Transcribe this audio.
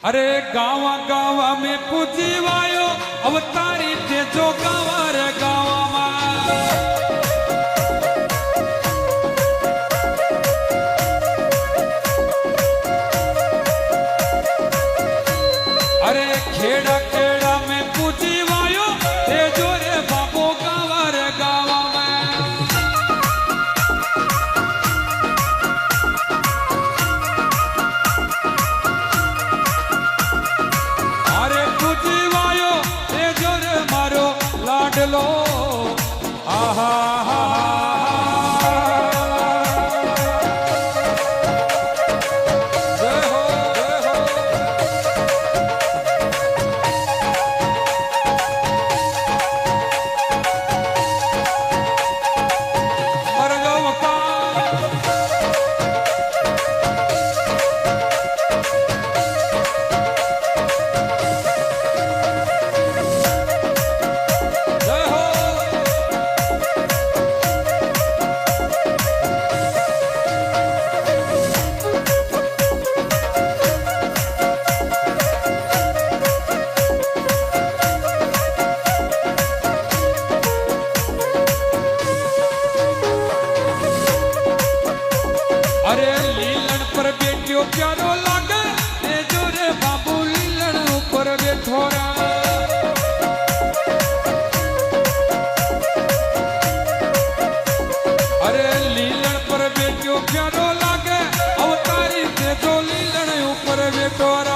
अरे गावा गावा में पूजीवायो अवतारी थे जो गावा रे गावा अरे खेड़ा खेड़ा में पूजीवायो थे जो रे बाबो गावा रे गावा लाडलो आहा जय हो मरगव का अरे लीलन पर बैठो प्यारो लागे ते जो रे बाबू लीलन ऊपर बैठो रा अरे लीलन पर बैठो प्यारो लागे अवतारी ते जो लीलन ऊपर बैठो रा